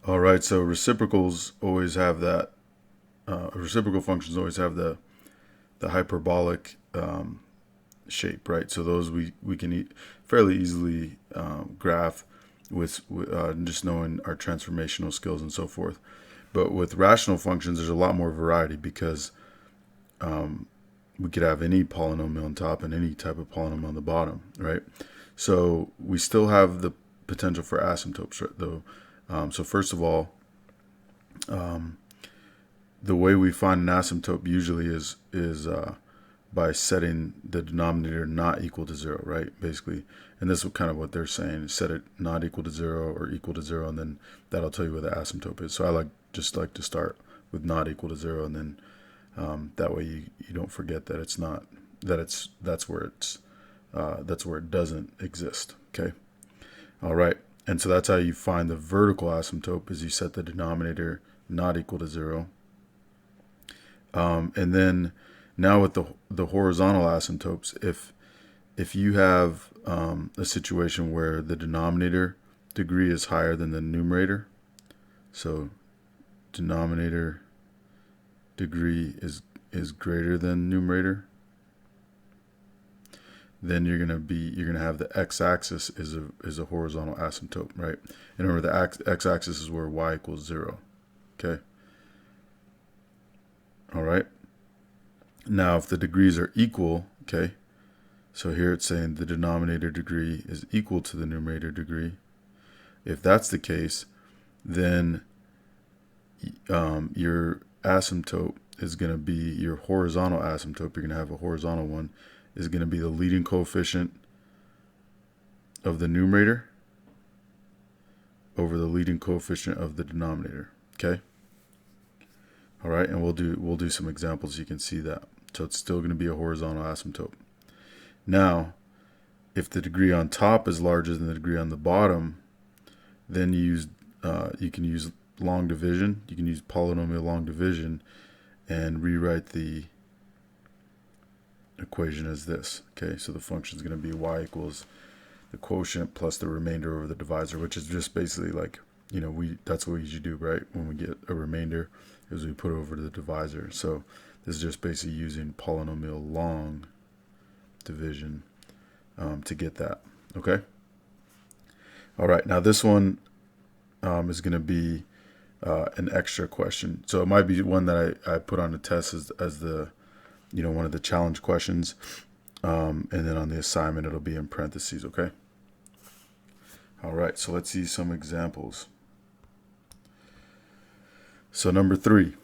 All right, so reciprocals always have that. Reciprocal functions always have the hyperbolic shape, right? So those we can fairly easily graph with just knowing our transformational skills and so forth. But with rational functions, there's a lot more variety because we could have any polynomial on top and any type of polynomial on the bottom, right? So we still have the potential for asymptotes, right, though. So first of all, the way we find an asymptote usually is by setting the denominator not equal to zero, right? Basically, and this is kind of what they're saying: set it not equal to zero or equal to zero, and then that'll tell you where the asymptote is. So I like to start with not equal to zero, and then that way you don't forget that it's not that's where it doesn't exist. Okay, all right, and so that's how you find the vertical asymptote is you set the denominator not equal to zero. And then now with the horizontal asymptotes, if you have a situation where the denominator degree is higher than the numerator, so denominator degree is greater than numerator, then you're gonna have the x-axis is a horizontal asymptote, right? And remember the x-axis is where y equals 0. Okay. All right. Now, if the degrees are equal, okay, so here it's saying the denominator degree is equal to the numerator degree. If that's the case, then your asymptote is going to be your horizontal asymptote. You're going to have a horizontal one is going to be the leading coefficient of the numerator over the leading coefficient of the denominator. Okay. All right, and we'll do some examples so you can see that. So it's still going to be a horizontal asymptote. Now, if the degree on top is larger than the degree on the bottom, then you can use long division. You can use polynomial long division and rewrite the equation as this. Okay, so the function is going to be y equals the quotient plus the remainder over the divisor, which is just basically like, that's what we usually do, right? When we get a remainder, is we put it over to the divisor. So this is just basically using polynomial long division to get that. Okay. All right. Now this one is going to be an extra question. So it might be one that I put on the test as the, one of the challenge questions. And then on the assignment, it'll be in parentheses. Okay. All right. So let's see some examples. So number 3.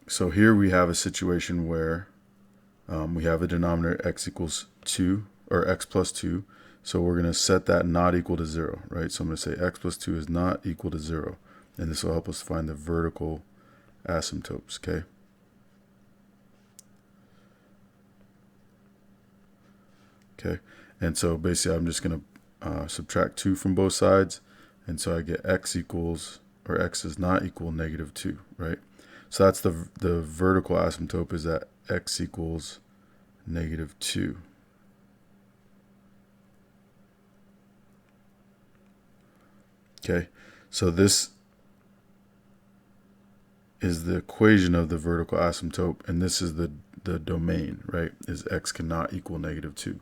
So here we have a situation where we have a denominator x equals 2 or x plus 2. So we're going to set that not equal to 0, right? So I'm going to say x plus 2 is not equal to 0. And this will help us find the vertical asymptotes, okay? Okay, and so basically I'm just going to subtract 2 from both sides. And so I get x equals, or x is not equal negative 2, right? So that's the vertical asymptote is that x equals negative 2. Okay, so this is the equation of the vertical asymptote, and this is the domain, right? Is x cannot equal negative 2.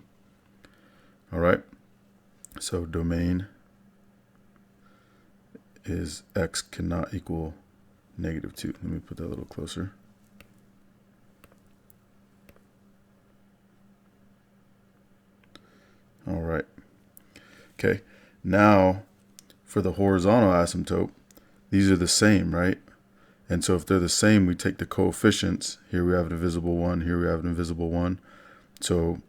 All right, so domain is x cannot equal negative 2. Let me put that a little closer. All right. Okay, now for the horizontal asymptote, these are the same, right? And so if they're the same, we take the coefficients. Here we have an invisible 1, here we have an invisible 1. So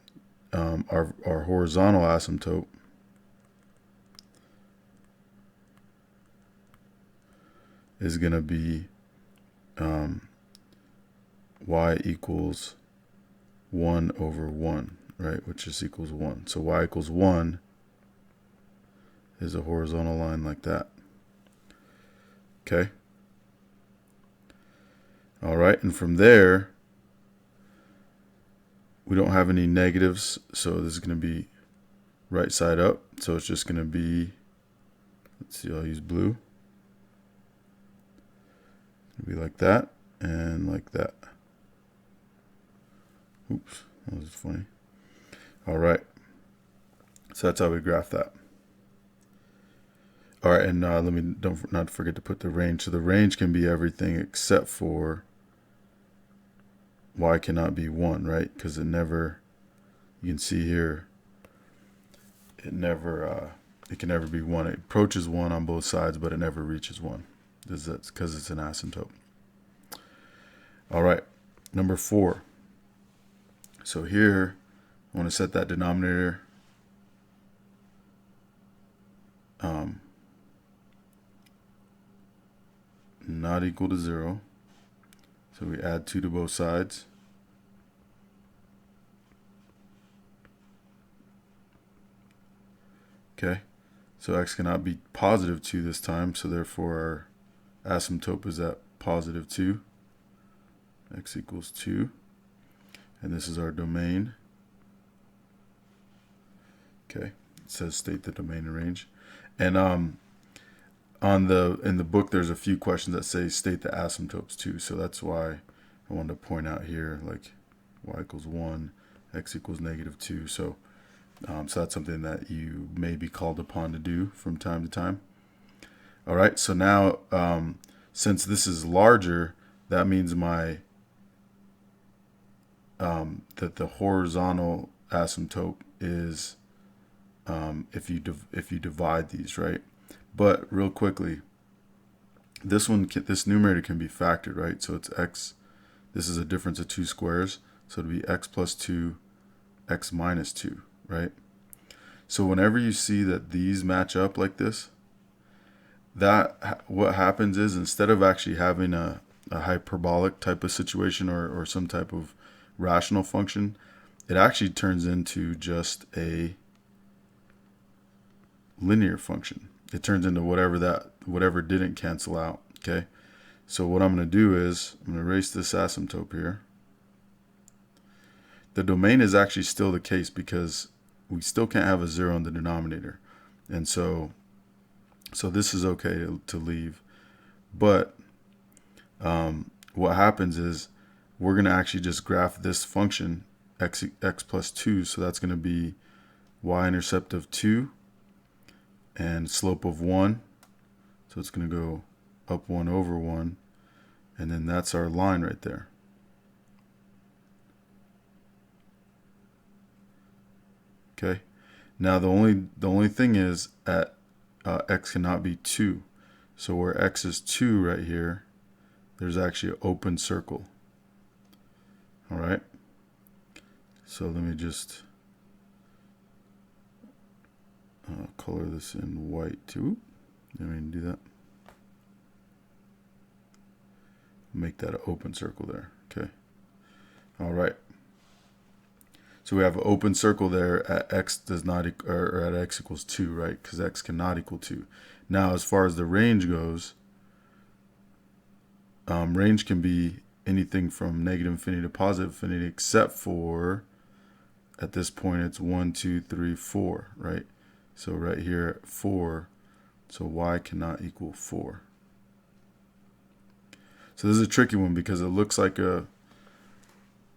our horizontal asymptote is going to be y equals 1 over 1, right? Which just equals 1. So y equals 1 is a horizontal line like that. Okay. All right, and from there, we don't have any negatives, so this is going to be right side up. So it's just going to be, let's see, I'll use blue. be like that and like that. Oops, that was funny. All right, so that's how we graph that. All right, and let me not forget to put the range. So the range can be everything except for y cannot be 1, right? Because it never, you can see here, it can never be 1. It approaches 1 on both sides, but it never reaches 1. That's because it's an asymptote. All right, number 4. So here, I want to set that denominator not equal to 0. So we add 2 to both sides. Okay, so x cannot be positive 2 this time, so therefore our asymptote is at positive 2. X equals 2. And this is our domain. Okay, it says state the domain and range. And in the book, there's a few questions that say state the asymptotes too. So that's why I wanted to point out here, like y equals 1, x equals -2. So that's something that you may be called upon to do from time to time. All right, so now since this is larger, that means that the horizontal asymptote is if you divide these, right? But real quickly, this numerator can be factored, right? So it's x. This is a difference of 2 squares, so it'll be x plus 2, x minus 2, right? So whenever you see that these match up like this, what happens is instead of actually having a hyperbolic type of situation or some type of rational function, it actually turns into just a linear function. It turns into whatever didn't cancel out. Okay, so what I'm going to do is I'm going to erase this asymptote here. The domain is actually still the case because we still can't have a 0 in the denominator, and so this is okay to leave. But what happens is we're going to actually just graph this function x plus 2. So that's going to be y-intercept of 2 and slope of 1. So it's going to go up 1 over 1. And then that's our line right there. Okay. Now the only thing is at x cannot be 2. So where x is 2 right here, there's actually an open circle. All right. So let me just color this in white too. Let me do that. Make that an open circle there. Okay. All right. So we have an open circle there at x does not or at x equals 2, right? Because x cannot equal 2. Now, as far as the range goes, range can be anything from -infinity to +infinity, except for at this point it's 1, 2, 3, 4, right? So right here at 4, so y cannot equal 4. So this is a tricky one because it looks like a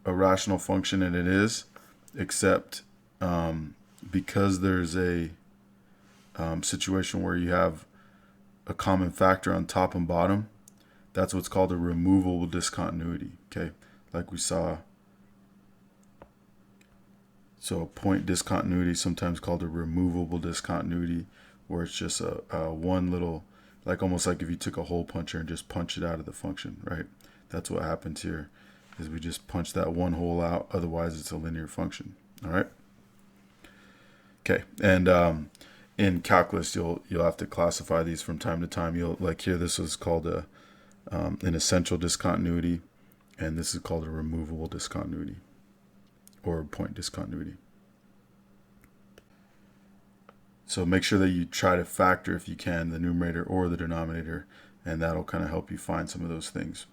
rational function, and it is, except because there's a situation where you have a common factor on top and bottom. That's what's called a removable discontinuity, okay? Like we saw. So a point discontinuity, sometimes called a removable discontinuity, where it's just a one little, like almost like if you took a hole puncher and just punch it out of the function, right? That's what happens here, is we just punch that one hole out. Otherwise, it's a linear function, all right? Okay, and in calculus, you'll have to classify these from time to time. Like here, this was called an essential discontinuity, and this is called a removable discontinuity or point discontinuity. So make sure that you try to factor, if you can, the numerator or the denominator, and that'll kind of help you find some of those things.